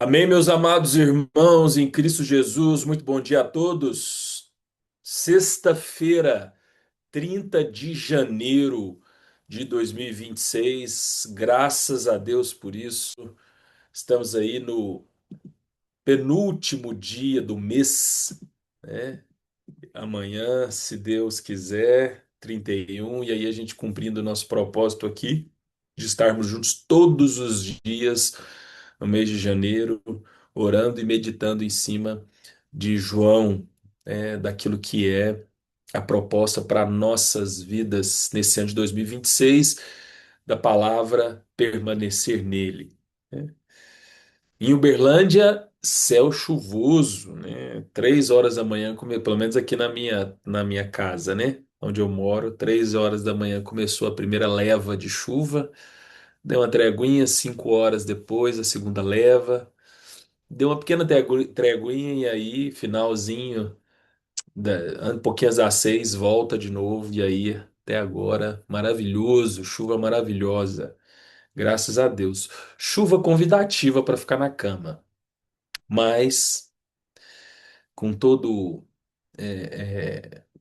Amém, meus amados irmãos em Cristo Jesus, muito bom dia a todos. Sexta-feira, 30 de janeiro de 2026, graças a Deus por isso. Estamos aí no penúltimo dia do mês, né? Amanhã, se Deus quiser, 31, e aí a gente cumprindo o nosso propósito aqui de estarmos juntos todos os dias no mês de janeiro, orando e meditando em cima de João, daquilo que é a proposta para nossas vidas nesse ano de 2026, da palavra permanecer nele, né? Em Uberlândia, céu chuvoso, né? 3 horas da manhã, pelo menos aqui na minha casa, né? Onde eu moro, 3 horas da manhã começou a primeira leva de chuva, deu uma treguinha, 5 horas depois, a segunda leva, deu uma pequena treguinha e aí, finalzinho, um pouquinho às 6, volta de novo, e aí, até agora, maravilhoso, chuva maravilhosa, graças a Deus. Chuva convidativa para ficar na cama. Mas com todo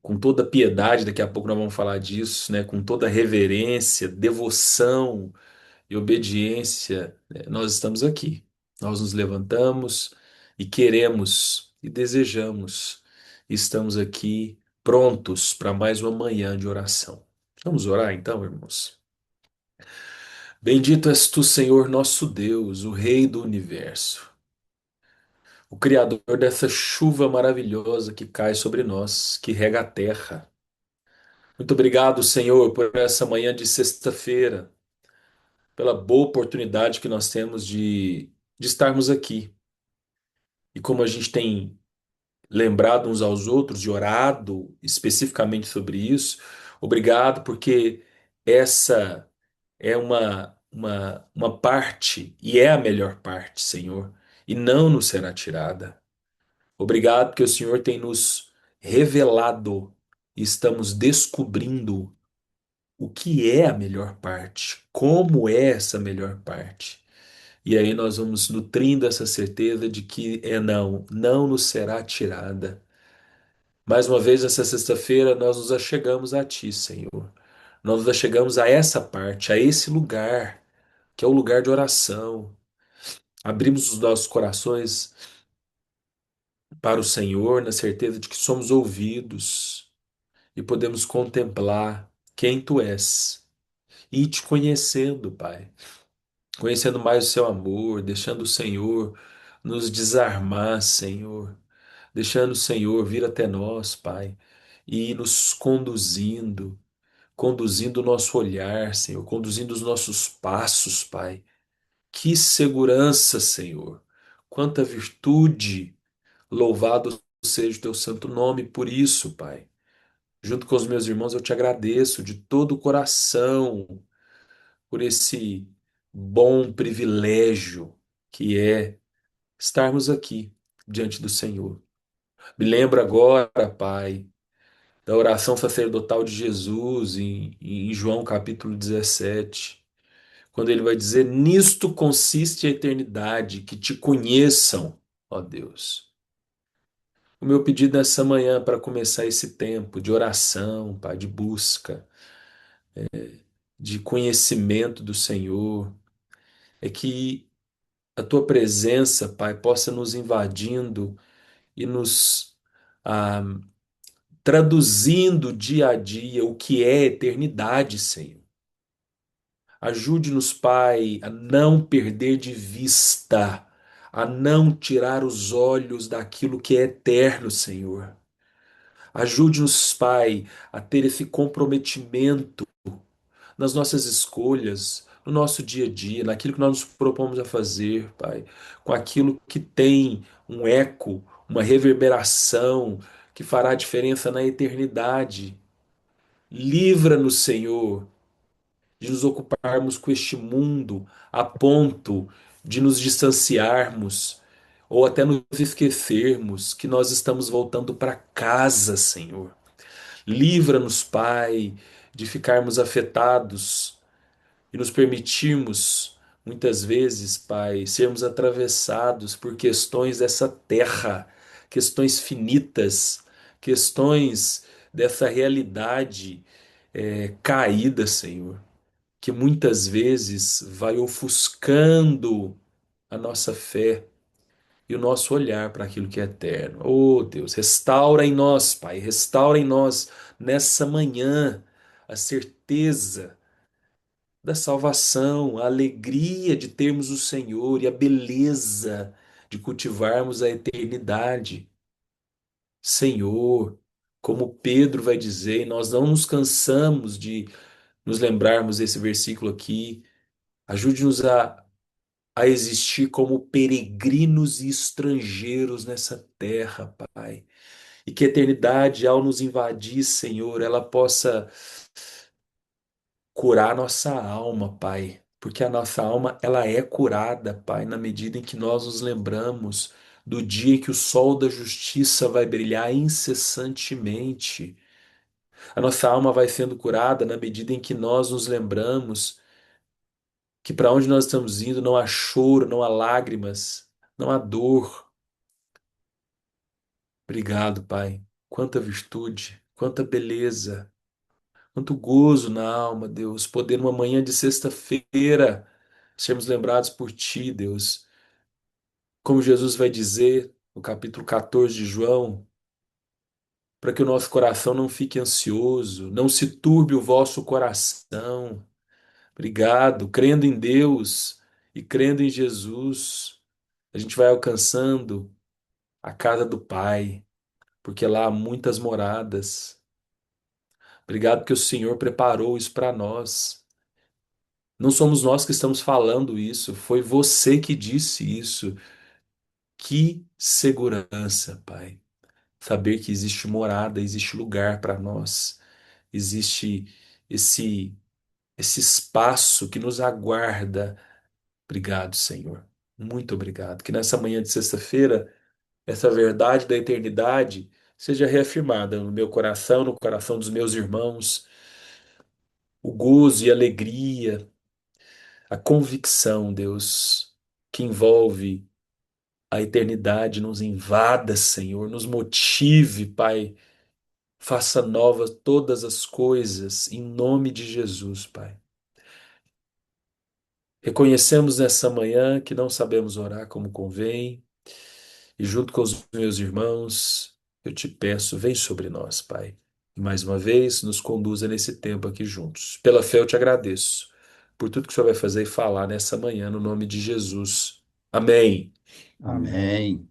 com toda piedade, daqui a pouco nós vamos falar disso, né? Com toda reverência, devoção e obediência, né, nós estamos aqui. Nós nos levantamos e queremos e desejamos. Estamos aqui prontos para mais uma manhã de oração. Vamos orar então, irmãos. Bendito és tu, Senhor nosso Deus, o Rei do universo, o Criador dessa chuva maravilhosa que cai sobre nós, que rega a terra. Muito obrigado, Senhor, por essa manhã de sexta-feira, pela boa oportunidade que nós temos de estarmos aqui. E como a gente tem lembrado uns aos outros, de orado especificamente sobre isso, obrigado, porque essa é uma parte, e é a melhor parte, Senhor, e não nos será tirada. Obrigado porque o Senhor tem nos revelado e estamos descobrindo o que é a melhor parte, como é essa melhor parte. E aí nós vamos nutrindo essa certeza de que não nos será tirada. Mais uma vez, nessa sexta-feira, nós nos achegamos a Ti, Senhor. Nós nos achegamos a essa parte, a esse lugar, que é o lugar de oração. Abrimos os nossos corações para o Senhor, na certeza de que somos ouvidos e podemos contemplar quem Tu és e te conhecendo, Pai. Conhecendo mais o Seu amor, deixando o Senhor nos desarmar, Senhor. Deixando o Senhor vir até nós, Pai, e ir nos conduzindo, conduzindo o nosso olhar, Senhor, conduzindo os nossos passos, Pai. Que segurança, Senhor. Quanta virtude. Louvado seja o teu santo nome por isso, Pai. Junto com os meus irmãos, eu te agradeço de todo o coração por esse bom privilégio que é estarmos aqui diante do Senhor. Me lembro agora, Pai, da oração sacerdotal de Jesus em João capítulo 17, quando ele vai dizer: Nisto consiste a eternidade, que te conheçam, ó Deus. O meu pedido nessa manhã para começar esse tempo de oração, Pai, de busca, de conhecimento do Senhor, é que a tua presença, Pai, possa nos invadindo e nos ah, traduzindo dia a dia o que é eternidade, Senhor. Ajude-nos, Pai, a não perder de vista, a não tirar os olhos daquilo que é eterno, Senhor. Ajude-nos, Pai, a ter esse comprometimento nas nossas escolhas, no nosso dia a dia, naquilo que nós nos propomos a fazer, Pai, com aquilo que tem um eco, uma reverberação que fará diferença na eternidade. Livra-nos, Senhor, de nos ocuparmos com este mundo a ponto de nos distanciarmos ou até nos esquecermos que nós estamos voltando para casa, Senhor. Livra-nos, Pai, de ficarmos afetados e nos permitirmos muitas vezes, Pai, sermos atravessados por questões dessa terra, questões finitas, questões dessa realidade caída, Senhor, que muitas vezes vai ofuscando a nossa fé e o nosso olhar para aquilo que é eterno. Oh, Deus, restaura em nós, Pai, restaura em nós nessa manhã a certeza da salvação, a alegria de termos o Senhor e a beleza de cultivarmos a eternidade. Senhor, como Pedro vai dizer, e nós não nos cansamos de nos lembrarmos desse versículo aqui, ajude-nos a existir como peregrinos e estrangeiros nessa terra, Pai. E que a eternidade, ao nos invadir, Senhor, ela possa curar nossa alma, Pai. Porque a nossa alma, ela é curada, Pai, na medida em que nós nos lembramos do dia em que o sol da justiça vai brilhar incessantemente. A nossa alma vai sendo curada na medida em que nós nos lembramos que para onde nós estamos indo não há choro, não há lágrimas, não há dor. Obrigado, Pai. Quanta virtude, quanta beleza, quanto gozo na alma, Deus, poder numa manhã de sexta-feira sermos lembrados por Ti, Deus. Como Jesus vai dizer no capítulo 14 de João, para que o nosso coração não fique ansioso, não se turbe o vosso coração. Obrigado, crendo em Deus e crendo em Jesus, a gente vai alcançando a casa do Pai, porque lá há muitas moradas. Obrigado porque o Senhor preparou isso para nós. Não somos nós que estamos falando isso, foi você que disse isso. Que segurança, Pai. Saber que existe morada, existe lugar para nós, existe esse esse espaço que nos aguarda. Obrigado, Senhor. Muito obrigado. Que nessa manhã de sexta-feira, essa verdade da eternidade seja reafirmada no meu coração, no coração dos meus irmãos, o gozo e a alegria, a convicção, Deus, que envolve a eternidade, nos invada, Senhor, nos motive, Pai. Faça novas todas as coisas, em nome de Jesus, Pai. Reconhecemos nessa manhã que não sabemos orar como convém, e junto com os meus irmãos, eu te peço, vem sobre nós, Pai. E mais uma vez, nos conduza nesse tempo aqui juntos. Pela fé eu te agradeço por tudo que o Senhor vai fazer e falar nessa manhã, no nome de Jesus. Amém. Amém. Amém.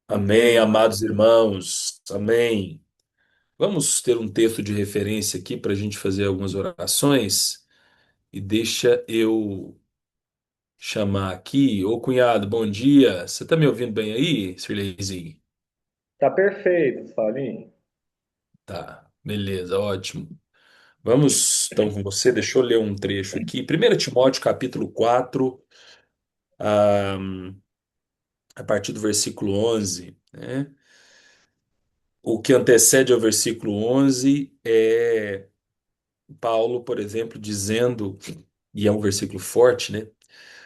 Amém, amados irmãos. Amém. Vamos ter um texto de referência aqui para a gente fazer algumas orações. E deixa eu chamar aqui. Ô cunhado, bom dia. Você tá me ouvindo bem aí, Sirleizinho? Tá perfeito, Fabinho. Tá, beleza, ótimo. Vamos então com você. Deixa eu ler um trecho aqui. 1 Timóteo, capítulo 4, a, a partir do versículo 11, né? O que antecede ao versículo 11 é Paulo, por exemplo, dizendo, e é um versículo forte, né?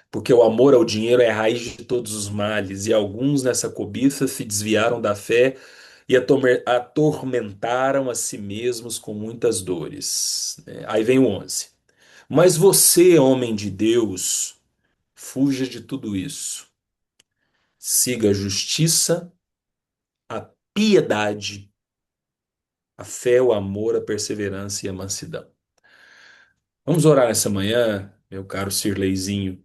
Porque o amor ao dinheiro é a raiz de todos os males, e alguns nessa cobiça se desviaram da fé e atormentaram a si mesmos com muitas dores. Aí vem o 11. Mas você, homem de Deus, fuja de tudo isso. Siga a justiça, a piedade, a fé, o amor, a perseverança e a mansidão. Vamos orar nessa manhã, meu caro Sirleizinho,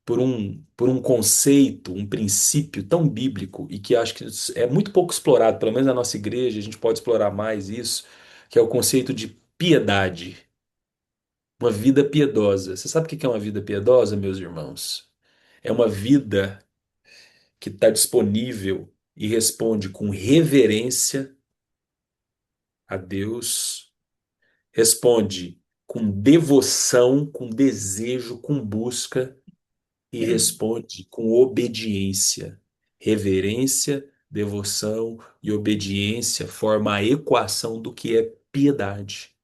por um conceito, um princípio tão bíblico e que acho que é muito pouco explorado, pelo menos na nossa igreja, a gente pode explorar mais isso, que é o conceito de piedade, uma vida piedosa. Você sabe o que é uma vida piedosa, meus irmãos? É uma vida que está disponível e responde com reverência a Deus, responde com devoção, com desejo, com busca e responde com obediência. Reverência, devoção e obediência formam a equação do que é piedade.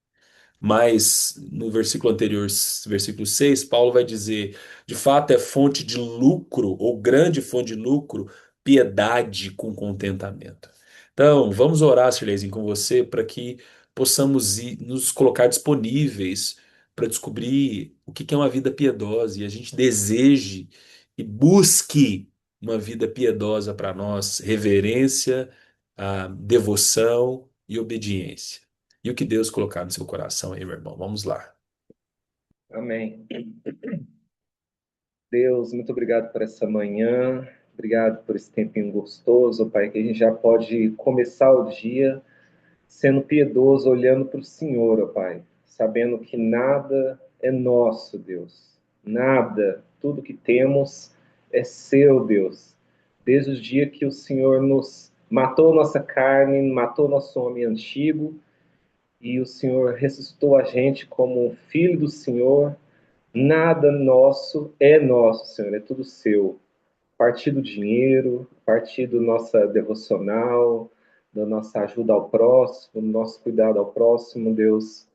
Mas no versículo anterior, versículo 6, Paulo vai dizer: de fato é fonte de lucro, ou grande fonte de lucro, piedade com contentamento. Então, vamos orar, Silezinho, com você, para que possamos nos colocar disponíveis para descobrir o que é uma vida piedosa e a gente deseje e busque uma vida piedosa para nós, reverência, devoção e obediência. E o que Deus colocar no seu coração aí, meu irmão? Vamos lá. Amém. Deus, muito obrigado por essa manhã. Obrigado por esse tempinho gostoso, Pai, que a gente já pode começar o dia sendo piedoso, olhando para o Senhor, ó Pai, sabendo que nada é nosso, Deus. Nada, tudo que temos é seu, Deus. Desde o dia que o Senhor nos matou nossa carne, matou nosso homem antigo, e o Senhor ressuscitou a gente como um filho do Senhor, nada nosso é nosso, Senhor, é tudo seu. A partir do dinheiro, a partir da nossa devocional, da nossa ajuda ao próximo, do nosso cuidado ao próximo, Deus.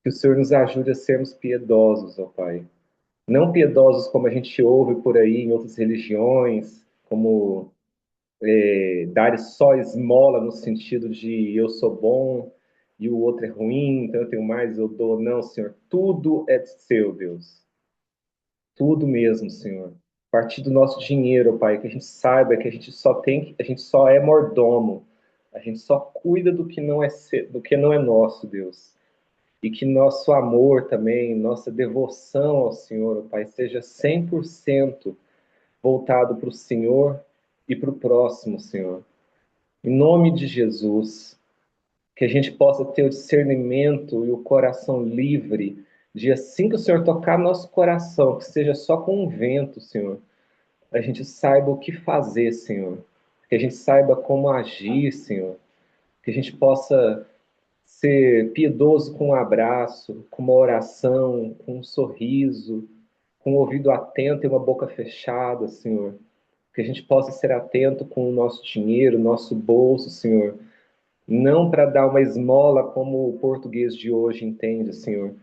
Que o Senhor nos ajude a sermos piedosos, ó Pai. Não piedosos como a gente ouve por aí em outras religiões, como dar só esmola no sentido de eu sou bom e o outro é ruim, então eu tenho mais, eu dou. Não, Senhor, tudo é seu, Deus. Tudo mesmo, Senhor. A partir do nosso dinheiro, Pai, que a gente saiba que a gente só tem, a gente só é mordomo. A gente só cuida do que não é do que não é nosso, Deus. E que nosso amor também, nossa devoção ao Senhor, Pai, seja 100% voltado para o Senhor e para o próximo, Senhor. Em nome de Jesus, que a gente possa ter o discernimento e o coração livre de assim que o Senhor tocar nosso coração, que seja só com um vento, Senhor, a gente saiba o que fazer, Senhor. Que a gente saiba como agir, Senhor. Que a gente possa ser piedoso com um abraço, com uma oração, com um sorriso, com um ouvido atento e uma boca fechada, Senhor. Que a gente possa ser atento com o nosso dinheiro, nosso bolso, Senhor. Não para dar uma esmola como o português de hoje entende, Senhor,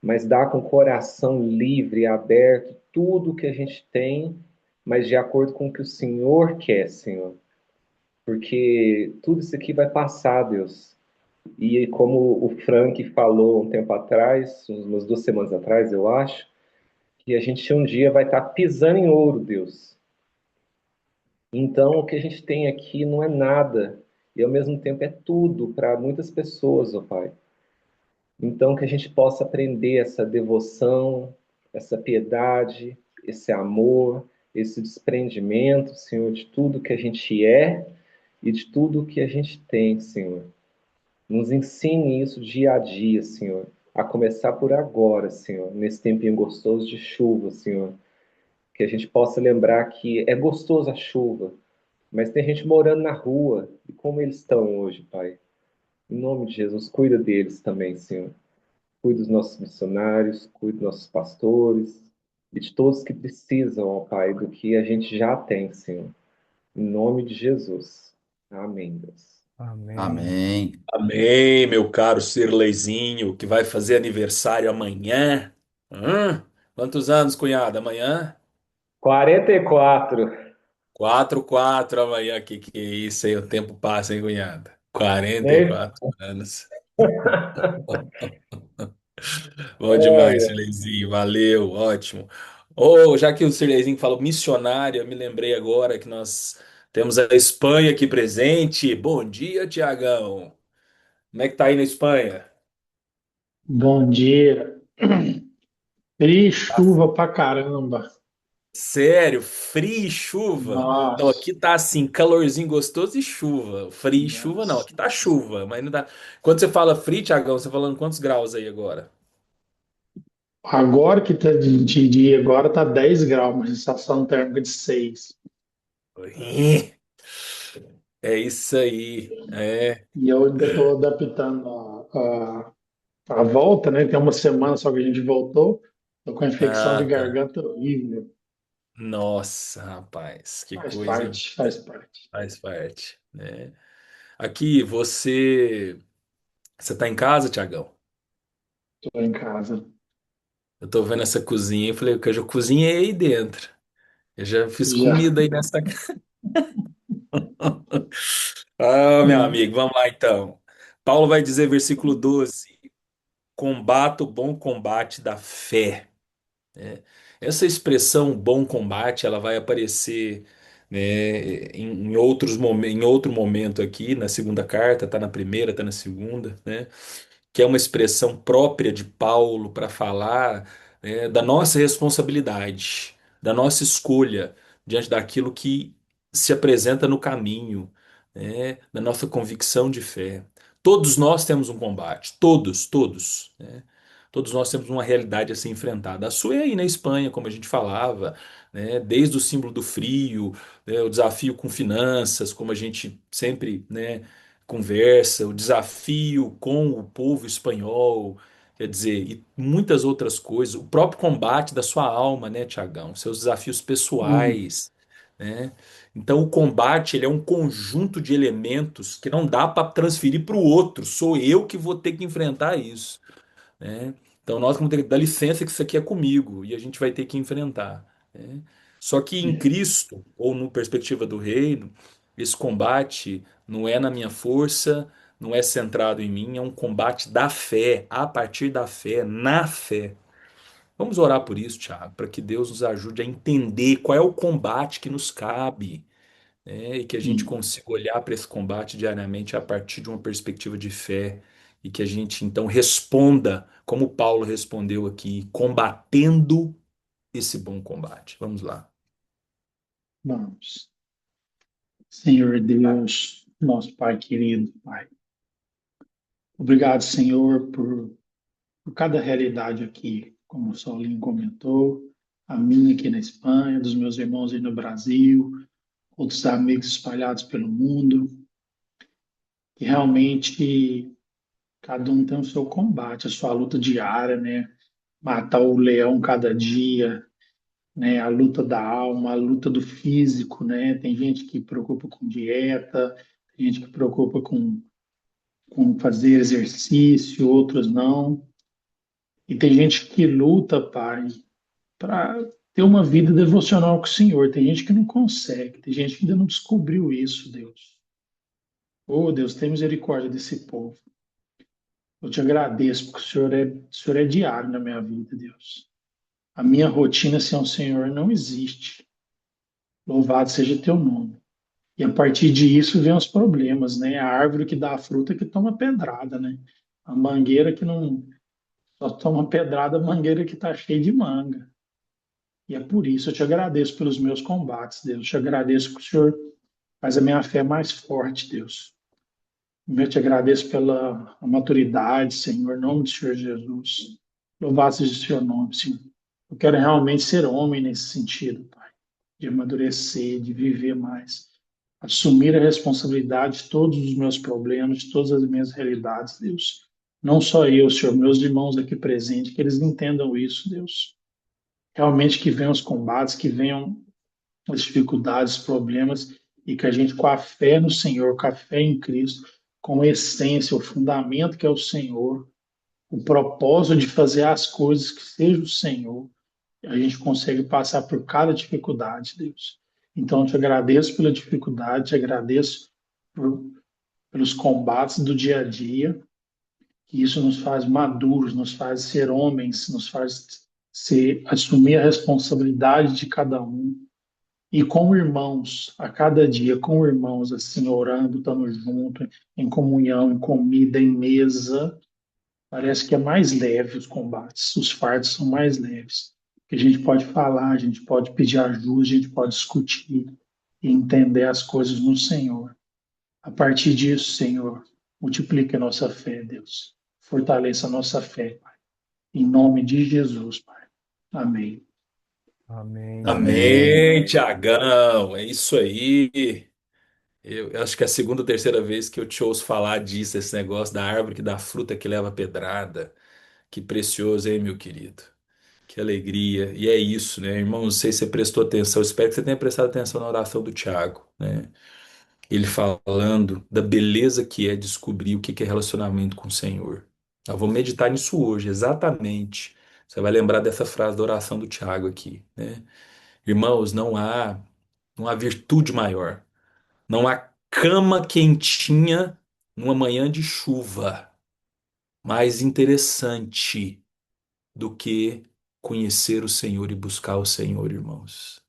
mas dar com o coração livre, aberto, tudo que a gente tem, mas de acordo com o que o Senhor quer, Senhor. Porque tudo isso aqui vai passar, Deus. E como o Frank falou um tempo atrás, umas 2 semanas atrás, eu acho, que a gente um dia vai estar pisando em ouro, Deus. Então, o que a gente tem aqui não é nada, e ao mesmo tempo é tudo para muitas pessoas, ó Pai. Então, que a gente possa aprender essa devoção, essa piedade, esse amor, esse desprendimento, Senhor, de tudo que a gente é e de tudo que a gente tem, Senhor. Nos ensine isso dia a dia, Senhor. A começar por agora, Senhor, nesse tempinho gostoso de chuva, Senhor. Que a gente possa lembrar que é gostoso a chuva, mas tem gente morando na rua. E como eles estão hoje, Pai? Em nome de Jesus, cuida deles também, Senhor. Cuide dos nossos missionários, cuide dos nossos pastores e de todos que precisam, ó Pai, do que a gente já tem, Senhor. Em nome de Jesus. Amém, Deus. Amém. Amém. Amém, meu caro Sirleizinho, que vai fazer aniversário amanhã. Quantos anos, cunhada? Amanhã? 44. 4 amanhã. Que é isso aí? O tempo passa, hein, cunhada? quarenta e Né? quatro anos. Bom demais, Sirleizinho. Valeu, ótimo. Já que o Sirleizinho falou missionário, eu me lembrei agora que nós temos a Espanha aqui presente. Bom dia, Tiagão. Como é que tá aí na Espanha? Bom dia. Frio e Tá chuva pra caramba. sério, frio e chuva? Não, Nossa, aqui tá assim, calorzinho gostoso e chuva. Frio e chuva não, nossa. aqui tá chuva, mas não dá. Quando você fala frio, Tiagão, você tá falando quantos graus aí agora? Agora que tá de dia, agora tá 10 graus, uma sensação térmica de 6. Ih, é isso aí. É. E eu ainda tô adaptando a volta, né? Tem uma semana só que a gente voltou. Tô com a infecção de Ah, tá. garganta horrível. Nossa, rapaz, que Faz coisa, hein? parte, faz parte. Faz parte, né? Aqui, você tá em casa, Tiagão? Tô em casa. Eu tô vendo essa cozinha e falei que eu já cozinhei aí dentro. Eu já fiz Já. comida aí nessa. Ah, meu É. amigo, vamos lá então. Paulo vai dizer, versículo 12: combata o bom combate da fé. Essa expressão bom combate, ela vai aparecer, né, em outros em outro momento aqui, na segunda carta, tá na primeira, tá na segunda, né? Que é uma expressão própria de Paulo para falar, né, da nossa responsabilidade, da nossa escolha diante daquilo que se apresenta no caminho, né, da nossa convicção de fé. Todos nós temos um combate, todos, todos, né? Todos nós temos uma realidade a ser enfrentada. A sua é aí na Espanha, como a gente falava, né? Desde o símbolo do frio, né, o desafio com finanças, como a gente sempre, né, conversa, o desafio com o povo espanhol, quer dizer, e muitas outras coisas, o próprio combate da sua alma, né, Tiagão? Seus desafios Hum, pessoais, né? Então, o combate ele é um conjunto de elementos que não dá para transferir para o outro. Sou eu que vou ter que enfrentar isso, né? Então nós vamos ter que dar licença que isso aqui é comigo e a gente vai ter que enfrentar, né? Só que em é. Cristo, ou no perspectiva do reino, esse combate não é na minha força, não é centrado em mim, é um combate da fé, a partir da fé, na fé. Vamos orar por isso, Thiago, para que Deus nos ajude a entender qual é o combate que nos cabe, né? E que a gente Hum. consiga olhar para esse combate diariamente a partir de uma perspectiva de fé e que a gente então responda como Paulo respondeu aqui, combatendo esse bom combate. Vamos lá. Vamos. Senhor Deus, nosso Pai querido, Pai. Obrigado, Senhor, por cada realidade aqui, como o Saulinho comentou, a minha aqui na Espanha, dos meus irmãos aí no Brasil, outros amigos espalhados pelo mundo, que realmente cada um tem o seu combate, a sua luta diária, né? Matar o leão cada dia, né? A luta da alma, a luta do físico, né? Tem gente que preocupa com dieta, tem gente que preocupa com fazer exercício, outros não. E tem gente que luta, Pai, para ter uma vida devocional com o Senhor. Tem gente que não consegue, tem gente que ainda não descobriu isso, Deus. Oh, Deus, tem misericórdia desse povo. Eu te agradeço, porque o Senhor é diário na minha vida, Deus. A minha rotina sem o Senhor não existe. Louvado seja teu nome. E a partir disso vem os problemas, né? A árvore que dá a fruta que toma pedrada, né? A mangueira que não só toma pedrada, a mangueira que está cheia de manga. E é por isso eu te agradeço pelos meus combates, Deus. Eu te agradeço que o Senhor faz a minha fé mais forte, Deus. Eu te agradeço pela maturidade, Senhor, em nome do Senhor Jesus. Louvado seja o seu nome, Senhor. Eu quero realmente ser homem nesse sentido, Pai, de amadurecer, de viver mais, assumir a responsabilidade de todos os meus problemas, de todas as minhas realidades, Deus. Não só eu, Senhor, meus irmãos aqui presentes, que eles entendam isso, Deus. Realmente que venham os combates, que venham as dificuldades, os problemas, e que a gente, com a fé no Senhor, com a fé em Cristo, com a essência, o fundamento que é o Senhor, o propósito de fazer as coisas que seja o Senhor, a gente consegue passar por cada dificuldade, Deus. Então, eu te agradeço pela dificuldade, te agradeço por, pelos combates do dia a dia, que isso nos faz maduros, nos faz ser homens, nos faz assumir a responsabilidade de cada um, e com irmãos, a cada dia, com irmãos, assim, orando, estando junto, em comunhão, em comida, em mesa, parece que é mais leve os combates, os fardos são mais leves. Que a gente pode falar, a gente pode pedir ajuda, a gente pode discutir e entender as coisas no Senhor. A partir disso, Senhor, multiplique a nossa fé, Deus. Fortaleça a nossa fé, Pai. Em nome de Jesus, Pai. Amém. Amém, amém. Amém, Tiagão. É isso aí. Eu acho que é a segunda ou terceira vez que eu te ouço falar disso, esse negócio da árvore que dá fruta que leva pedrada. Que precioso, hein, meu querido? Que alegria. E é isso, né, irmão? Não sei se você prestou atenção, eu espero que você tenha prestado atenção na oração do Tiago, né? Ele falando da beleza que é descobrir o que é relacionamento com o Senhor. Nós vamos meditar nisso hoje, exatamente. Você vai lembrar dessa frase da oração do Tiago aqui, né? Irmãos, não há virtude maior. Não há cama quentinha numa manhã de chuva mais interessante do que conhecer o Senhor e buscar o Senhor, irmãos.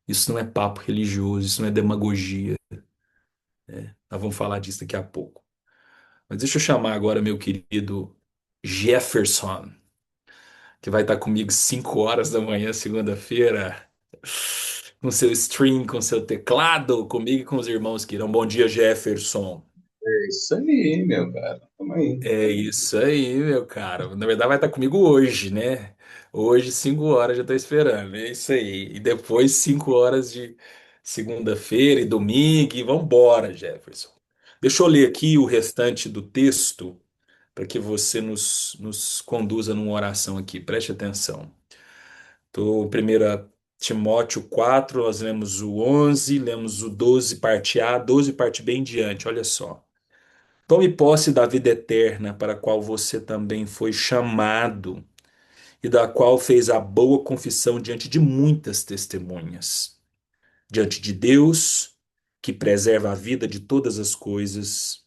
Isso não é papo religioso, isso não é demagogia. Nós vamos falar disso daqui a pouco. Mas deixa eu chamar agora meu querido Jefferson, que vai estar comigo 5 horas da manhã, segunda-feira, com seu stream, com seu teclado, comigo e com os irmãos que irão. Bom dia, Jefferson. É isso aí, meu cara. Tamo aí. É isso aí, meu cara. Na verdade, vai estar comigo hoje, né? Hoje, 5 horas, já estou esperando. É isso aí. E depois, 5 horas de segunda-feira e domingo. E vambora, Jefferson. Deixa eu ler aqui o restante do texto para que você nos conduza numa oração aqui. Preste atenção. Estou em 1 Timóteo 4, nós lemos o 11, lemos o 12, parte A, 12, parte B em diante. Olha só. Tome posse da vida eterna, para a qual você também foi chamado, e da qual fez a boa confissão diante de muitas testemunhas. Diante de Deus, que preserva a vida de todas as coisas,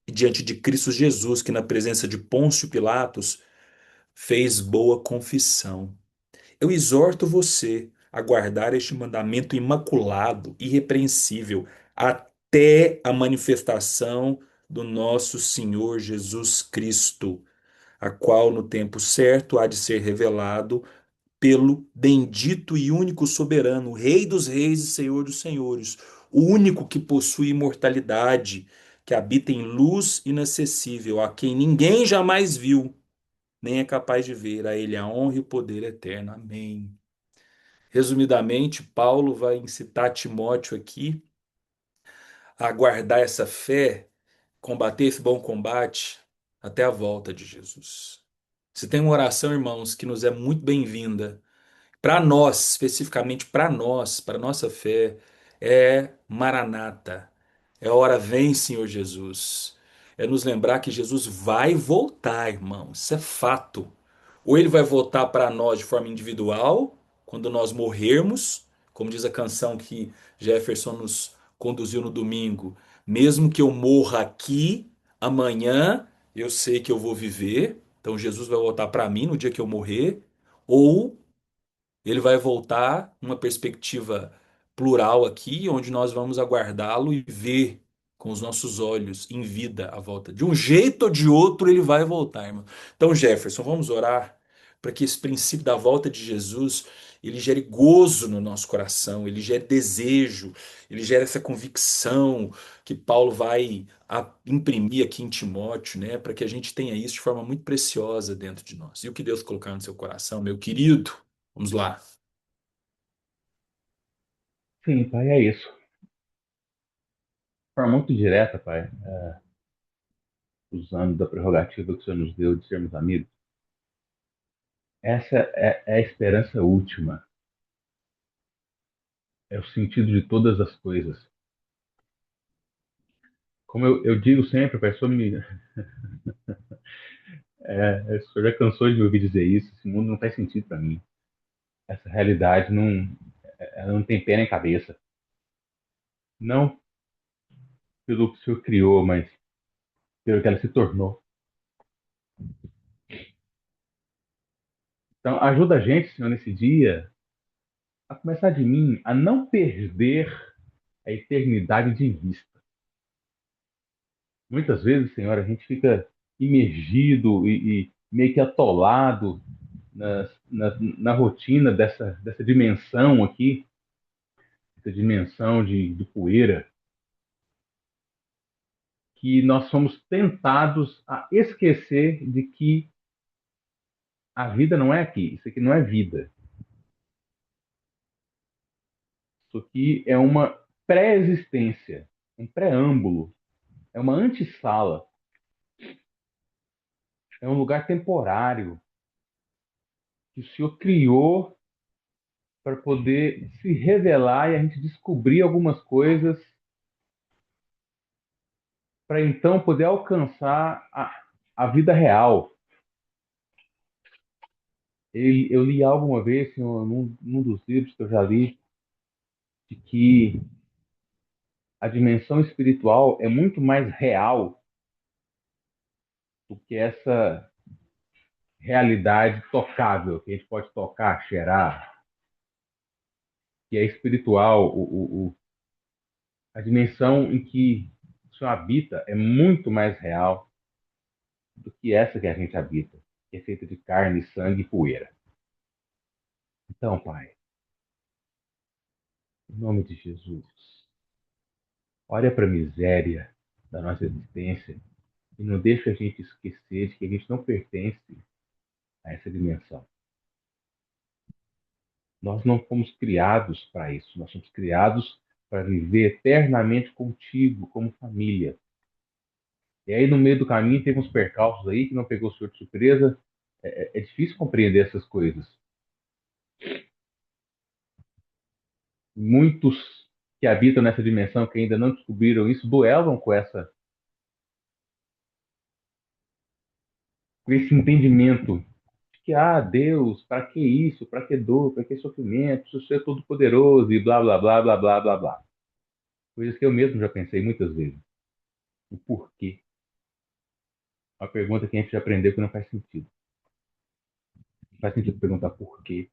e diante de Cristo Jesus, que na presença de Pôncio Pilatos fez boa confissão. Eu exorto você a guardar este mandamento imaculado, irrepreensível, até a manifestação do nosso Senhor Jesus Cristo, a qual no tempo certo há de ser revelado pelo bendito e único soberano, Rei dos reis e Senhor dos senhores, o único que possui imortalidade, que habita em luz inacessível, a quem ninguém jamais viu, nem é capaz de ver. A ele a honra e o poder eterno. Amém. Resumidamente, Paulo vai incitar Timóteo aqui a guardar essa fé, combater esse bom combate até a volta de Jesus. Se tem uma oração, irmãos, que nos é muito bem-vinda, para nós, especificamente para nós, para nossa fé, é Maranata. É hora vem, Senhor Jesus. É nos lembrar que Jesus vai voltar, irmão. Isso é fato. Ou ele vai voltar para nós de forma individual, quando nós morrermos, como diz a canção que Jefferson nos conduziu no domingo. Mesmo que eu morra aqui, amanhã eu sei que eu vou viver. Então Jesus vai voltar para mim no dia que eu morrer. Ou ele vai voltar numa perspectiva plural aqui, onde nós vamos aguardá-lo e ver com os nossos olhos em vida a volta. De um jeito ou de outro, ele vai voltar, irmão. Então, Jefferson, vamos orar para que esse princípio da volta de Jesus ele gere gozo no nosso coração, ele gere desejo, ele gere essa convicção que Paulo vai imprimir aqui em Timóteo, né, para que a gente tenha isso de forma muito preciosa dentro de nós. E o que Deus colocar no seu coração, meu querido? Vamos lá. Sim, pai, é isso. De forma muito direta, pai, usando da prerrogativa que o Senhor nos deu de sermos amigos, essa é a esperança última, é o sentido de todas as coisas. Como eu digo sempre, pai, o senhor já cansou de me ouvir dizer isso, esse mundo não faz sentido para mim. Essa realidade ela não tem pé nem cabeça. Não pelo que o senhor criou, mas pelo que ela se tornou. Então, ajuda a gente, Senhor, nesse dia, a começar de mim, a não perder a eternidade de vista. Muitas vezes, Senhor, a gente fica imergido e meio que atolado na rotina dessa dimensão aqui, essa dimensão de poeira, que nós somos tentados a esquecer de que a vida não é aqui, isso aqui não é vida. Isso aqui é uma pré-existência, um preâmbulo, é uma antessala, é um lugar temporário que o Senhor criou para poder se revelar e a gente descobrir algumas coisas para então poder alcançar a vida real. Eu li algo uma vez, Senhor, num dos livros que eu já li, de que a dimensão espiritual é muito mais real do que essa realidade tocável, que a gente pode tocar, cheirar, que é espiritual. A dimensão em que o Senhor habita é muito mais real do que essa que a gente habita, que é feita de carne, sangue e poeira. Então, Pai, em nome de Jesus, olha para a miséria da nossa existência e não deixa a gente esquecer de que a gente não pertence a essa dimensão. Nós não fomos criados para isso, nós somos criados para viver eternamente contigo, como família. E aí, no meio do caminho, teve uns percalços aí que não pegou o senhor de surpresa. É difícil compreender essas coisas. Muitos que habitam nessa dimensão, que ainda não descobriram isso, duelam com esse entendimento de que, Deus, para que isso? Para que dor? Para que sofrimento? Se o Senhor é todo-poderoso e blá, blá, blá, blá, blá, blá, blá. Coisas que eu mesmo já pensei muitas vezes. O porquê? Uma pergunta que a gente já aprendeu que não faz sentido. Não faz sentido perguntar por quê.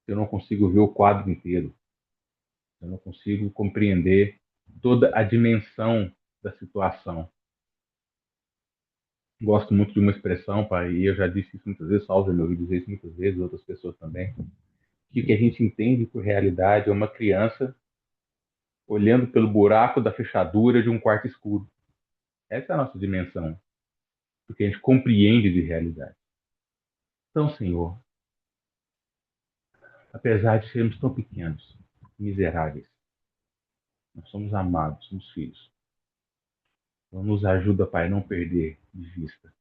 Eu não consigo ver o quadro inteiro. Eu não consigo compreender toda a dimensão da situação. Gosto muito de uma expressão, pai, e eu já disse isso muitas vezes, Salvo já me ouviu dizer isso muitas vezes, outras pessoas também, que o que a gente entende por realidade é uma criança olhando pelo buraco da fechadura de um quarto escuro. Essa é a nossa dimensão, porque a gente compreende de realidade. Então, Senhor, apesar de sermos tão pequenos, miseráveis, nós somos amados, somos filhos. Então, nos ajuda, Pai, a não perder de vista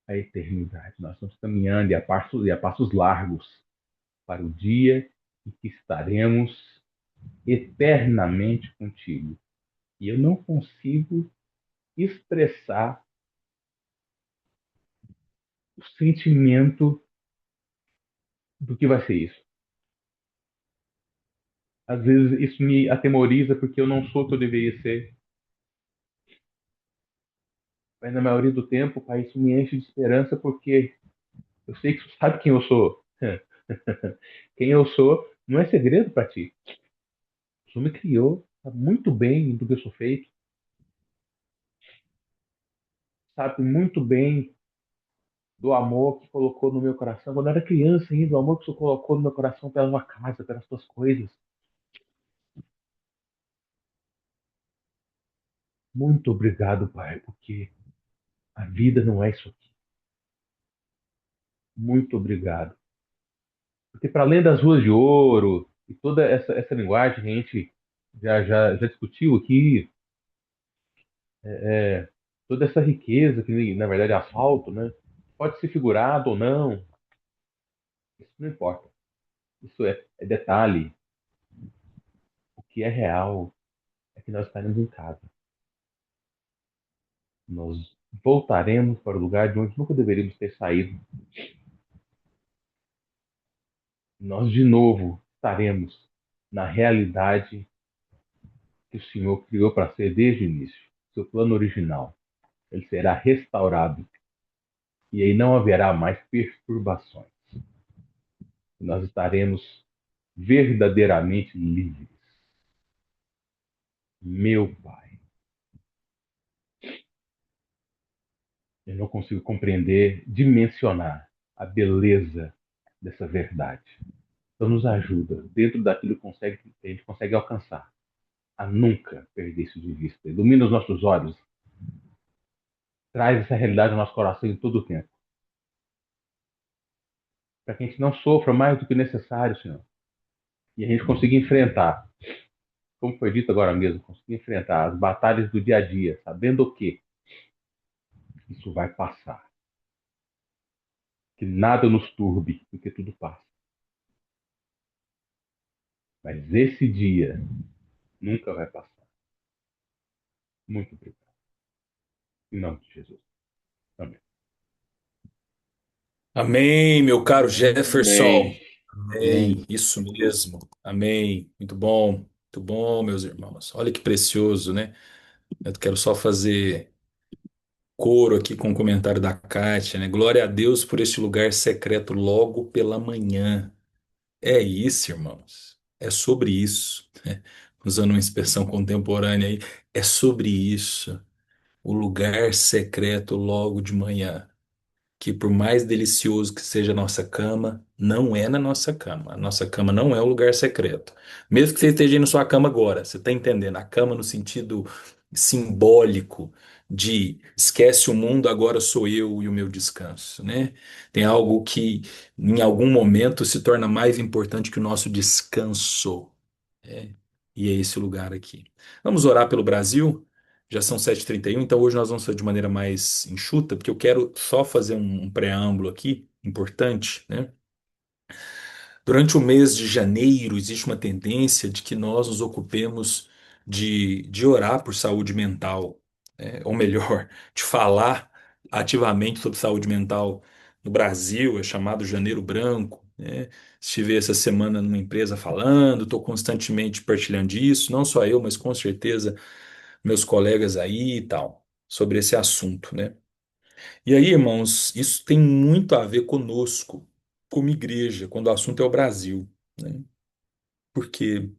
a eternidade. Nós estamos caminhando e a passos largos para o dia em que estaremos eternamente contigo. E eu não consigo expressar o sentimento do que vai ser isso. Às vezes isso me atemoriza porque eu não sou o que eu deveria ser. Mas na maioria do tempo, Pai, isso me enche de esperança porque eu sei que tu sabe quem eu sou. Quem eu sou não é segredo para ti. O Senhor me criou, sabe muito bem do que eu sou feito, sabe muito bem do amor que colocou no meu coração, quando eu era criança ainda, o amor que o Senhor colocou no meu coração pela tua casa, pelas tuas coisas. Muito obrigado, Pai, porque a vida não é isso aqui. Muito obrigado. Porque para além das ruas de ouro e toda essa linguagem que a gente já discutiu aqui, é, toda essa riqueza que na verdade é asfalto, né? Pode ser figurado ou não, isso não importa. Isso é detalhe. O que é real é que nós estaremos em casa. Nós voltaremos para o lugar de onde nunca deveríamos ter saído. Nós de novo estaremos na realidade que o Senhor criou para ser desde o início. Seu plano original. Ele será restaurado e aí não haverá mais perturbações. Nós estaremos verdadeiramente livres. Meu Pai, eu não consigo compreender, dimensionar a beleza dessa verdade. Então nos ajuda, dentro daquilo que a gente consegue alcançar, a nunca perder isso de vista. Ilumina os nossos olhos, traz essa realidade ao nosso coração em todo o tempo, para que a gente não sofra mais do que necessário, Senhor, e a gente consiga enfrentar, como foi dito agora mesmo, conseguir enfrentar as batalhas do dia a dia, sabendo o que isso vai passar, que nada nos turbe, porque tudo passa. Mas esse dia nunca vai passar. Muito obrigado. Em nome de Jesus. Amém. Amém, meu caro Amém. Jefferson. Amém. Amém, isso mesmo. Amém. muito bom, meus irmãos. Olha que precioso, né? Eu quero só fazer coro aqui com o comentário da Kátia, né? Glória a Deus por este lugar secreto logo pela manhã. É isso, irmãos. É sobre isso. Usando uma expressão contemporânea aí, é sobre isso. O lugar secreto logo de manhã. Que por mais delicioso que seja a nossa cama, não é na nossa cama. A nossa cama não é um lugar secreto. Mesmo que você esteja aí na sua cama agora, você está entendendo? A cama no sentido simbólico de esquece o mundo, agora sou eu e o meu descanso, né? Tem algo que em algum momento se torna mais importante que o nosso descanso. É, e é esse lugar aqui. Vamos orar pelo Brasil? Já são 7h31, então hoje nós vamos fazer de maneira mais enxuta, porque eu quero só fazer um preâmbulo aqui, importante, né? Durante o mês de janeiro, existe uma tendência de que nós nos ocupemos de orar por saúde mental, né? Ou melhor, de falar ativamente sobre saúde mental no Brasil, é chamado Janeiro Branco, né? Estive essa semana numa empresa falando, estou constantemente partilhando isso, não só eu, mas com certeza meus colegas aí e tal, sobre esse assunto, né? E aí, irmãos, isso tem muito a ver conosco, como igreja, quando o assunto é o Brasil, né? Porque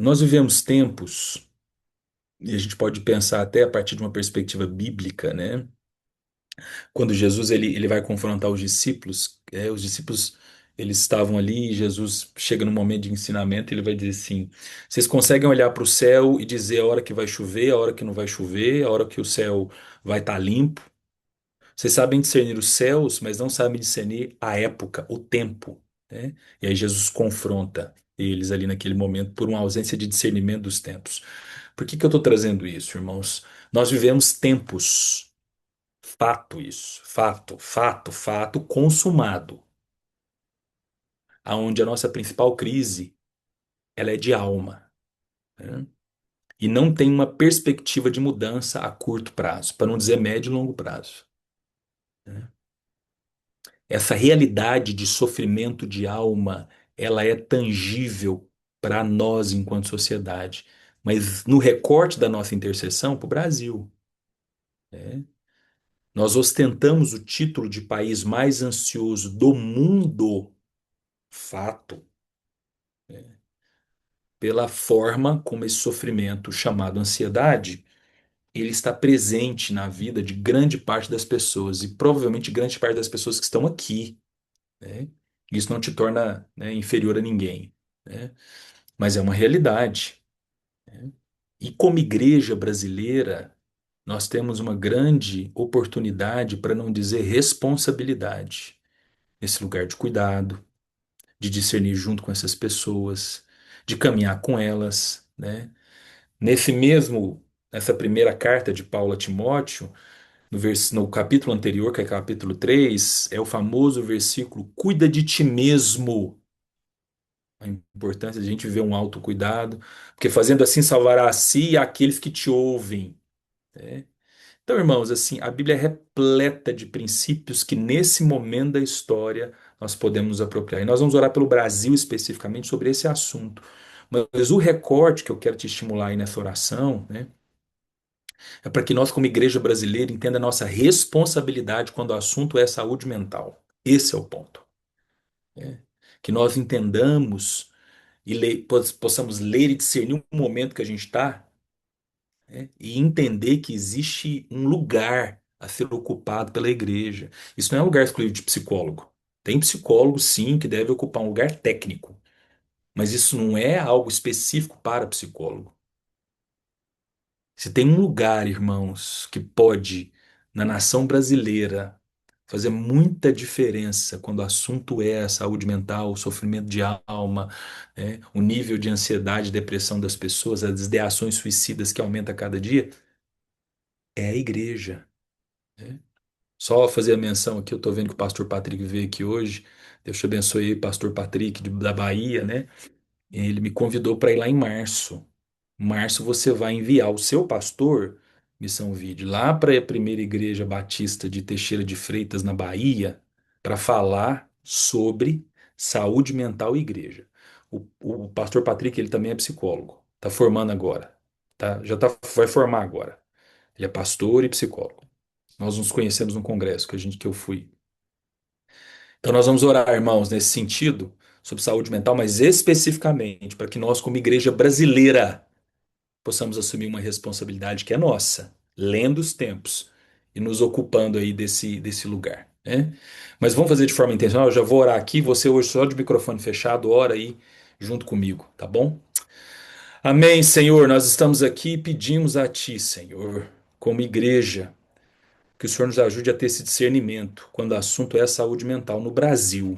nós vivemos tempos, e a gente pode pensar até a partir de uma perspectiva bíblica, né? Quando Jesus ele vai confrontar os discípulos eles estavam ali, e Jesus chega no momento de ensinamento, e ele vai dizer assim: vocês conseguem olhar para o céu e dizer a hora que vai chover, a hora que não vai chover, a hora que o céu vai estar limpo? Vocês sabem discernir os céus, mas não sabem discernir a época, o tempo, né? E aí Jesus confronta eles ali naquele momento por uma ausência de discernimento dos tempos. Por que que eu estou trazendo isso, irmãos? Nós vivemos tempos, fato isso, fato consumado, aonde a nossa principal crise, ela é de alma, né? E não tem uma perspectiva de mudança a curto prazo, para não dizer médio e longo prazo, né? Essa realidade de sofrimento de alma, ela é tangível para nós enquanto sociedade, mas no recorte da nossa intercessão para o Brasil, né? Nós ostentamos o título de país mais ansioso do mundo, fato, pela forma como esse sofrimento chamado ansiedade, ele está presente na vida de grande parte das pessoas e provavelmente grande parte das pessoas que estão aqui, né? Isso não te torna, né, inferior a ninguém, né? Mas é uma realidade, né? E como igreja brasileira, nós temos uma grande oportunidade, para não dizer responsabilidade, nesse lugar de cuidado, de discernir junto com essas pessoas, de caminhar com elas, né? Nesse mesmo, nessa primeira carta de Paulo a Timóteo, no capítulo anterior, que é capítulo 3, é o famoso versículo: cuida de ti mesmo. A importância de a gente viver um autocuidado, porque fazendo assim salvará a si e aqueles que te ouvem, né? Então, irmãos, assim, a Bíblia é repleta de princípios que nesse momento da história nós podemos nos apropriar. E nós vamos orar pelo Brasil especificamente sobre esse assunto. Mas o recorte que eu quero te estimular aí nessa oração, né, é para que nós, como igreja brasileira, entenda a nossa responsabilidade quando o assunto é saúde mental. Esse é o ponto, né? Que nós entendamos e possamos ler e discernir o momento que a gente está, né? E entender que existe um lugar a ser ocupado pela igreja. Isso não é um lugar exclusivo de psicólogo. Tem psicólogo, sim, que deve ocupar um lugar técnico, mas isso não é algo específico para psicólogo. Se tem um lugar, irmãos, que pode, na nação brasileira, fazer muita diferença quando o assunto é a saúde mental, o sofrimento de alma, né, o nível de ansiedade e depressão das pessoas, as ideações suicidas que aumenta a cada dia, é a igreja, né? Só fazer a menção aqui, eu estou vendo que o pastor Patrick veio aqui hoje. Deus te abençoe, pastor Patrick, da Bahia, né? Ele me convidou para ir lá em março. Março você vai enviar o seu pastor, Missão Vide, lá para a primeira igreja batista de Teixeira de Freitas, na Bahia, para falar sobre saúde mental e igreja. O pastor Patrick, ele também é psicólogo, está formando agora, tá? Vai formar agora. Ele é pastor e psicólogo. Nós nos conhecemos num congresso que eu fui. Então nós vamos orar, irmãos, nesse sentido, sobre saúde mental, mas especificamente para que nós, como igreja brasileira, possamos assumir uma responsabilidade que é nossa, lendo os tempos e nos ocupando aí desse lugar, né? Mas vamos fazer de forma intencional. Eu já vou orar aqui, você hoje só de microfone fechado, ora aí junto comigo, tá bom? Amém, Senhor. Nós estamos aqui e pedimos a Ti, Senhor, como igreja, que o Senhor nos ajude a ter esse discernimento quando o assunto é a saúde mental no Brasil,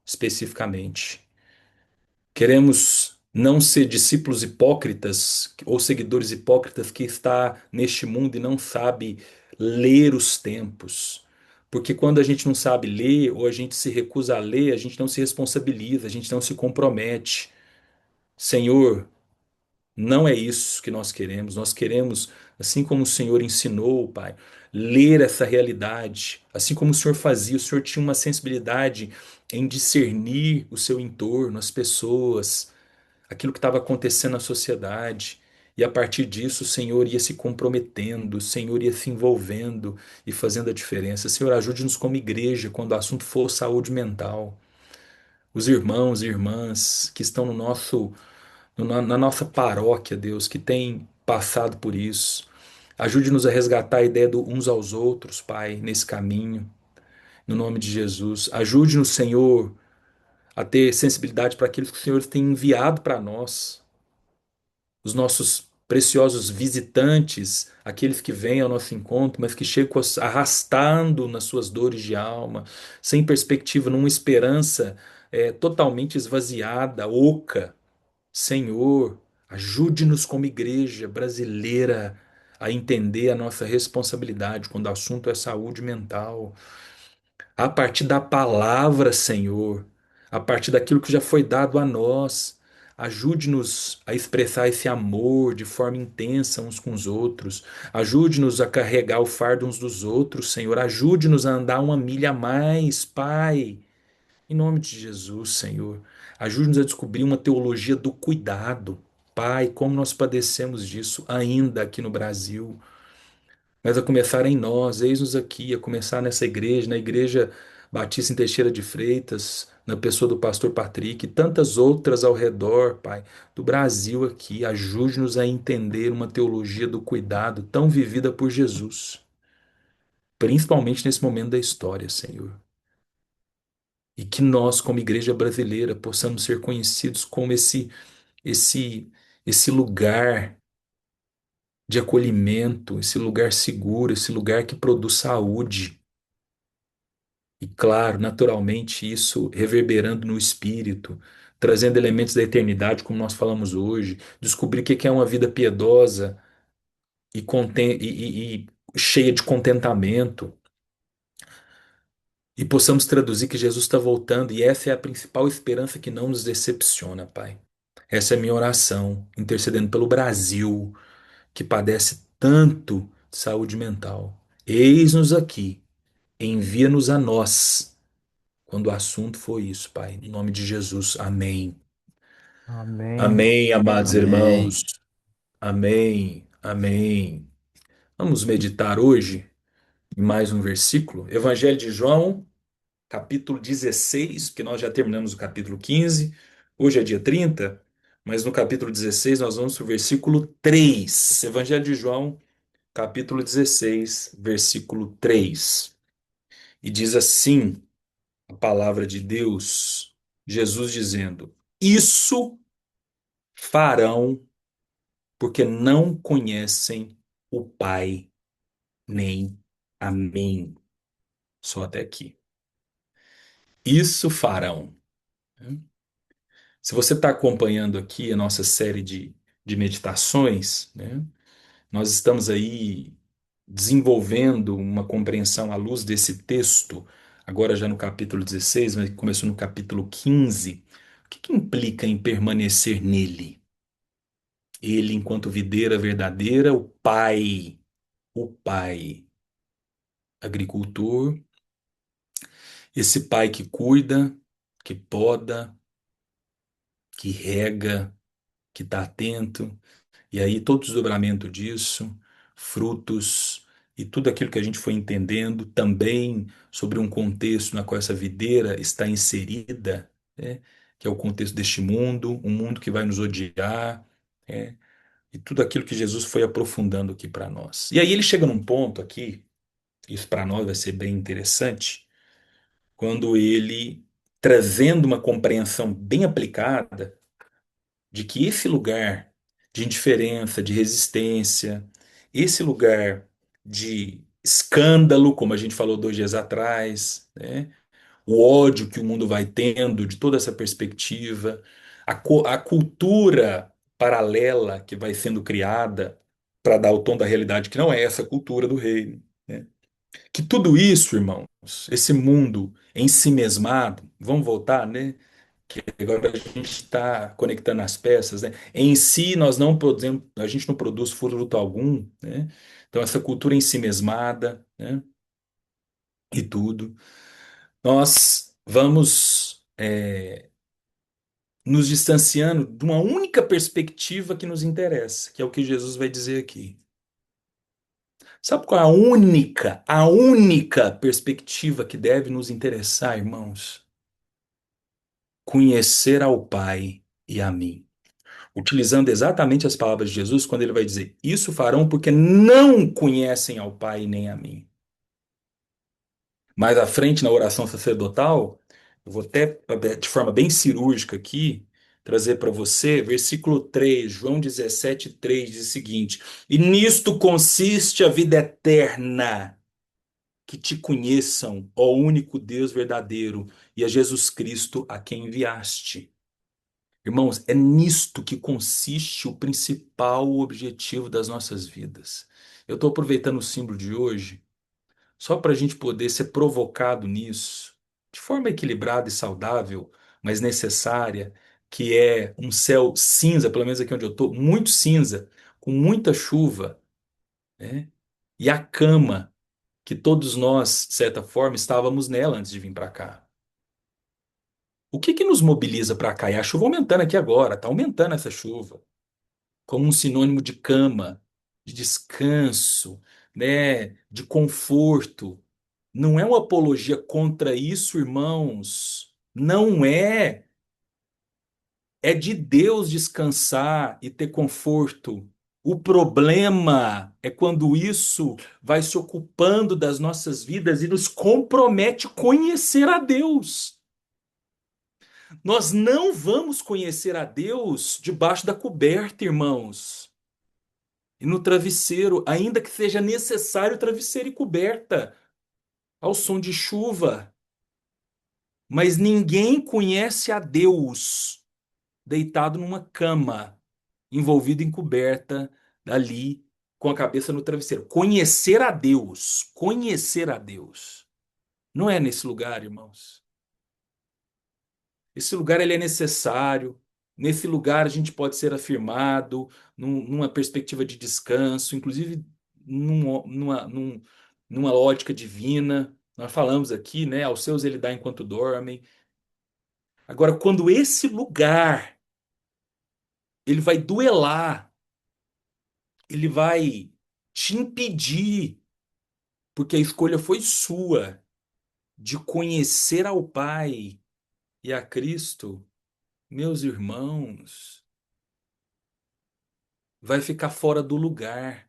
especificamente. Queremos não ser discípulos hipócritas ou seguidores hipócritas que está neste mundo e não sabe ler os tempos. Porque quando a gente não sabe ler ou a gente se recusa a ler, a gente não se responsabiliza, a gente não se compromete. Senhor, não é isso que nós queremos. Nós queremos, assim como o Senhor ensinou, Pai, ler essa realidade. Assim como o Senhor fazia, o Senhor tinha uma sensibilidade em discernir o seu entorno, as pessoas, aquilo que estava acontecendo na sociedade. E a partir disso, o Senhor ia se comprometendo, o Senhor ia se envolvendo e fazendo a diferença. Senhor, ajude-nos como igreja quando o assunto for saúde mental. Os irmãos e irmãs que estão na nossa paróquia, Deus, que têm passado por isso. Ajude-nos a resgatar a ideia do uns aos outros, Pai, nesse caminho, no nome de Jesus. Ajude-nos, Senhor, a ter sensibilidade para aqueles que o Senhor tem enviado para nós, os nossos preciosos visitantes, aqueles que vêm ao nosso encontro, mas que chegam arrastando nas suas dores de alma, sem perspectiva, numa esperança totalmente esvaziada, oca. Senhor, ajude-nos como igreja brasileira a entender a nossa responsabilidade quando o assunto é saúde mental. A partir da palavra, Senhor, a partir daquilo que já foi dado a nós. Ajude-nos a expressar esse amor de forma intensa uns com os outros. Ajude-nos a carregar o fardo uns dos outros, Senhor. Ajude-nos a andar uma milha a mais, Pai. Em nome de Jesus, Senhor. Ajude-nos a descobrir uma teologia do cuidado. Pai, como nós padecemos disso ainda aqui no Brasil. Mas a começar em nós, eis-nos aqui, a começar nessa igreja, na igreja Batista em Teixeira de Freitas, na pessoa do pastor Patrick e tantas outras ao redor, Pai, do Brasil aqui. Ajude-nos a entender uma teologia do cuidado tão vivida por Jesus, principalmente nesse momento da história, Senhor. E que nós, como igreja brasileira, possamos ser conhecidos como esse, esse lugar de acolhimento, esse lugar seguro, esse lugar que produz saúde. E claro, naturalmente, isso reverberando no espírito, trazendo elementos da eternidade, como nós falamos hoje, descobrir o que é uma vida piedosa e cheia de contentamento, e possamos traduzir que Jesus está voltando, e essa é a principal esperança que não nos decepciona, Pai. Essa é a minha oração, intercedendo pelo Brasil, que padece tanto de saúde mental. Eis-nos aqui, envia-nos a nós quando o assunto for isso, Pai. Em nome de Jesus, amém. Amém. Amém, amados Amém. irmãos. Amém, amém. Vamos meditar hoje em mais um versículo. Evangelho de João, capítulo 16, porque nós já terminamos o capítulo 15. Hoje é dia 30, mas no capítulo 16 nós vamos para o versículo 3. Evangelho de João, capítulo 16, versículo 3. E diz assim a palavra de Deus, Jesus dizendo: Isso farão porque não conhecem o Pai nem a mim. Só até aqui. Isso farão. Se você está acompanhando aqui a nossa série de meditações, né, nós estamos aí desenvolvendo uma compreensão à luz desse texto, agora já no capítulo 16, mas que começou no capítulo 15. O que que implica em permanecer nele? Ele, enquanto videira verdadeira, o pai agricultor, Esse pai que cuida, que poda, que rega, que está atento, e aí todo o desdobramento disso, frutos e tudo aquilo que a gente foi entendendo também sobre um contexto na qual essa videira está inserida, né, que é o contexto deste mundo, um mundo que vai nos odiar, né, e tudo aquilo que Jesus foi aprofundando aqui para nós. E aí ele chega num ponto aqui, isso para nós vai ser bem interessante, quando ele, trazendo uma compreensão bem aplicada, de que esse lugar de indiferença, de resistência, esse lugar de escândalo, como a gente falou 2 dias atrás, né? O ódio que o mundo vai tendo de toda essa perspectiva, a cultura paralela que vai sendo criada para dar o tom da realidade que não é essa cultura do reino, né? Que tudo isso, irmãos, esse mundo em si mesmado, vamos voltar, né? Que agora a gente está conectando as peças, né? Em si, nós não produzimos, a gente não produz fruto algum, né? Então, essa cultura em si mesmada, né? E tudo, nós vamos nos distanciando de uma única perspectiva que nos interessa, que é o que Jesus vai dizer aqui. Sabe qual é a única perspectiva que deve nos interessar, irmãos? Conhecer ao Pai e a mim. Utilizando exatamente as palavras de Jesus, quando ele vai dizer: Isso farão porque não conhecem ao Pai nem a mim. Mais à frente, na oração sacerdotal, eu vou até, de forma bem cirúrgica aqui, trazer para você, versículo 3, João 17:3 diz o seguinte: E nisto consiste a vida eterna, que te conheçam, ó único Deus verdadeiro, e a Jesus Cristo a quem enviaste. Irmãos, é nisto que consiste o principal objetivo das nossas vidas. Eu estou aproveitando o símbolo de hoje só para a gente poder ser provocado nisso, de forma equilibrada e saudável, mas necessária, que é um céu cinza, pelo menos aqui onde eu estou, muito cinza, com muita chuva, né? E a cama, que todos nós, de certa forma, estávamos nela antes de vir para cá. O que que nos mobiliza para cá? É a chuva aumentando aqui agora, está aumentando essa chuva, como um sinônimo de cama, de descanso, né, de conforto. Não é uma apologia contra isso, irmãos. Não é. É de Deus descansar e ter conforto. O problema é quando isso vai se ocupando das nossas vidas e nos compromete a conhecer a Deus. Nós não vamos conhecer a Deus debaixo da coberta, irmãos. E no travesseiro, ainda que seja necessário travesseiro e coberta, ao som de chuva. Mas ninguém conhece a Deus deitado numa cama, envolvido em coberta, ali, com a cabeça no travesseiro. Conhecer a Deus, não é nesse lugar, irmãos. Esse lugar ele é necessário. Nesse lugar a gente pode ser afirmado numa perspectiva de descanso, inclusive numa lógica divina. Nós falamos aqui, né? Aos seus ele dá enquanto dormem. Agora, quando esse lugar ele vai duelar, ele vai te impedir, porque a escolha foi sua, de conhecer ao Pai e a Cristo, meus irmãos, vai ficar fora do lugar.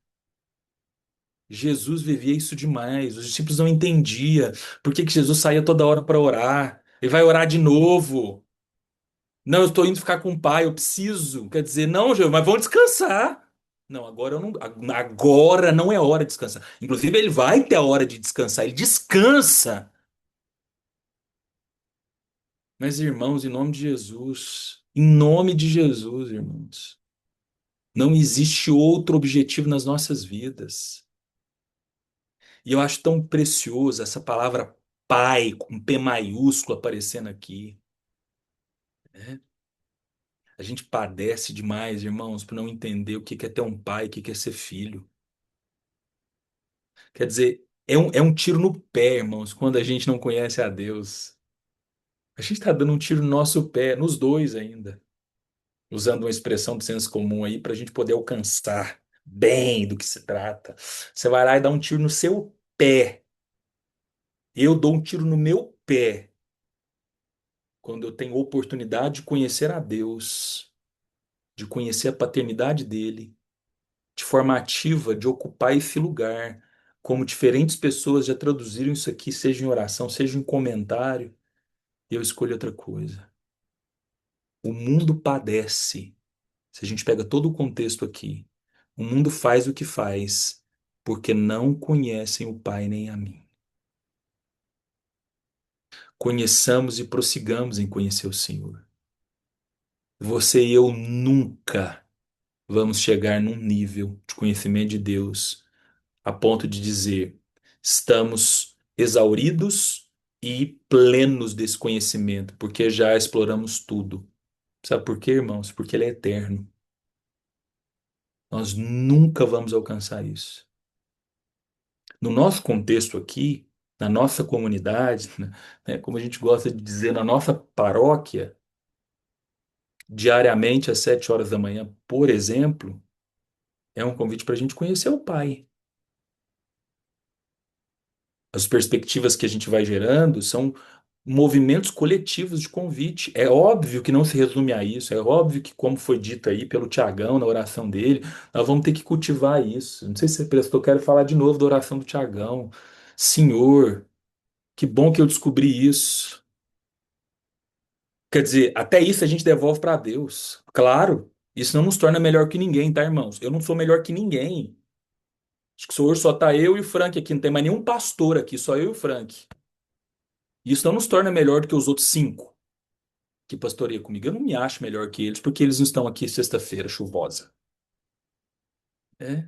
Jesus vivia isso demais. Os discípulos não entendiam por que que Jesus saía toda hora para orar. Ele vai orar de novo. Não, eu estou indo ficar com o pai, eu preciso. Quer dizer, não, Jesus, mas vamos descansar. Não, agora eu não, agora não é hora de descansar. Inclusive, ele vai ter a hora de descansar, ele descansa. Mas, irmãos, em nome de Jesus, irmãos, não existe outro objetivo nas nossas vidas. E eu acho tão precioso essa palavra pai, com P maiúsculo aparecendo aqui, né? A gente padece demais, irmãos, por não entender o que é ter um pai, o que é ser filho. Quer dizer, É um tiro no pé, irmãos, quando a gente não conhece a Deus. A gente está dando um tiro no nosso pé, nos dois ainda, usando uma expressão do senso comum aí para a gente poder alcançar bem do que se trata. Você vai lá e dá um tiro no seu pé. Eu dou um tiro no meu pé quando eu tenho oportunidade de conhecer a Deus, de conhecer a paternidade dele, de forma ativa, de ocupar esse lugar. Como diferentes pessoas já traduziram isso aqui, seja em oração, seja em comentário, eu escolho outra coisa. O mundo padece. Se a gente pega todo o contexto aqui, o mundo faz o que faz porque não conhecem o Pai nem a mim. Conheçamos e prossigamos em conhecer o Senhor. Você e eu nunca vamos chegar num nível de conhecimento de Deus a ponto de dizer estamos exauridos e plenos desse conhecimento, porque já exploramos tudo. Sabe por quê, irmãos? Porque Ele é eterno. Nós nunca vamos alcançar isso. No nosso contexto aqui, na nossa comunidade, né, como a gente gosta de dizer, na nossa paróquia, diariamente às 7 horas da manhã, por exemplo, é um convite para a gente conhecer o Pai. As perspectivas que a gente vai gerando são movimentos coletivos de convite. É óbvio que não se resume a isso, é óbvio que, como foi dito aí pelo Tiagão na oração dele, nós vamos ter que cultivar isso. Não sei se você prestou, quero falar de novo da oração do Tiagão. Senhor, que bom que eu descobri isso. Quer dizer, até isso a gente devolve para Deus. Claro, isso não nos torna melhor que ninguém, tá, irmãos? Eu não sou melhor que ninguém. Acho que hoje só tá eu e o Frank aqui, não tem mais nenhum pastor aqui, só eu e o Frank. Isso não nos torna melhor do que os outros cinco que pastoreia comigo. Eu não me acho melhor que eles porque eles não estão aqui sexta-feira chuvosa. É,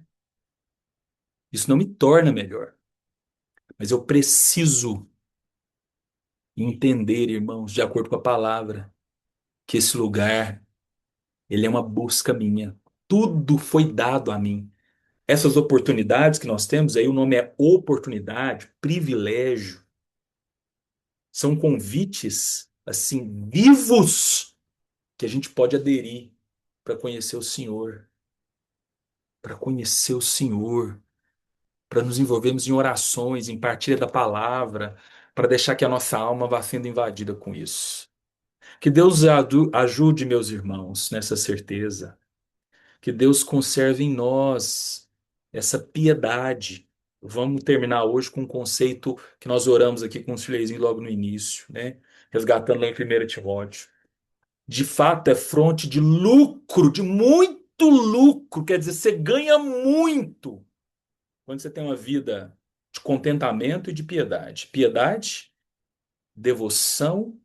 isso não me torna melhor. Mas eu preciso entender, irmãos, de acordo com a palavra, que esse lugar, ele é uma busca minha. Tudo foi dado a mim. Essas oportunidades que nós temos, aí o nome é oportunidade, privilégio, são convites, assim, vivos que a gente pode aderir para conhecer o Senhor, para conhecer o Senhor, para nos envolvermos em orações, em partilha da palavra, para deixar que a nossa alma vá sendo invadida com isso. Que Deus ajude, meus irmãos, nessa certeza. Que Deus conserve em nós essa piedade. Vamos terminar hoje com um conceito que nós oramos aqui com os fileizinhos logo no início, né? Resgatando lá em 1 Timóteo. De fato, é fonte de lucro, de muito lucro. Quer dizer, você ganha muito quando você tem uma vida de contentamento e de piedade. Piedade, devoção,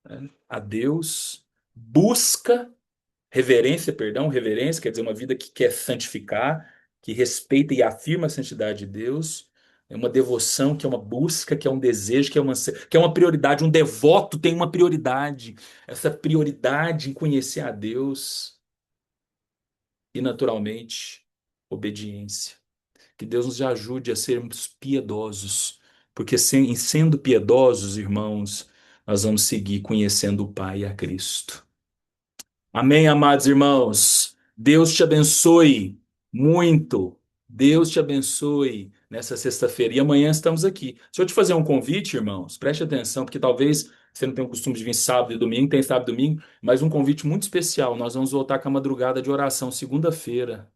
né, a Deus, busca, reverência, perdão, reverência, quer dizer, uma vida que quer santificar, que respeita e afirma a santidade de Deus. É uma devoção que é uma busca, que é um desejo, que é uma prioridade. Um devoto tem uma prioridade. Essa prioridade em conhecer a Deus e, naturalmente, obediência. Que Deus nos ajude a sermos piedosos, porque em sendo piedosos, irmãos, nós vamos seguir conhecendo o Pai e a Cristo. Amém, amados irmãos. Deus te abençoe muito. Deus te abençoe nessa sexta-feira. E amanhã estamos aqui. Se eu te fazer um convite, irmãos, preste atenção, porque talvez você não tenha o costume de vir sábado e domingo, tem sábado e domingo, mas um convite muito especial. Nós vamos voltar com a madrugada de oração, segunda-feira.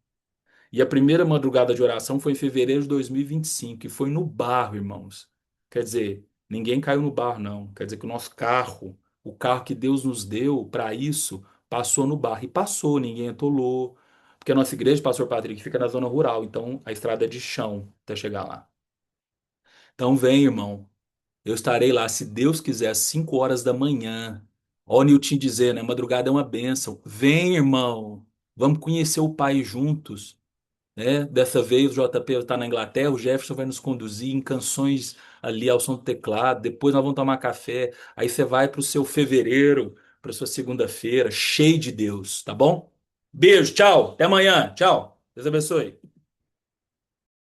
E a primeira madrugada de oração foi em fevereiro de 2025, e foi no barro, irmãos. Quer dizer, ninguém caiu no barro, não. Quer dizer que o nosso carro, o carro que Deus nos deu para isso, passou no barro. E passou, ninguém atolou. Porque a nossa igreja, Pastor Patrick, fica na zona rural, então a estrada é de chão até chegar lá. Então vem, irmão. Eu estarei lá, se Deus quiser, às 5 horas da manhã. Ó, o Nilton dizer, né? Madrugada é uma bênção. Vem, irmão. Vamos conhecer o Pai juntos, né? Dessa vez o JP está na Inglaterra, o Jefferson vai nos conduzir em canções ali ao som do teclado. Depois nós vamos tomar café. Aí você vai para o seu fevereiro, para sua segunda-feira, cheio de Deus, tá bom? Beijo, tchau, até amanhã, tchau. Deus abençoe.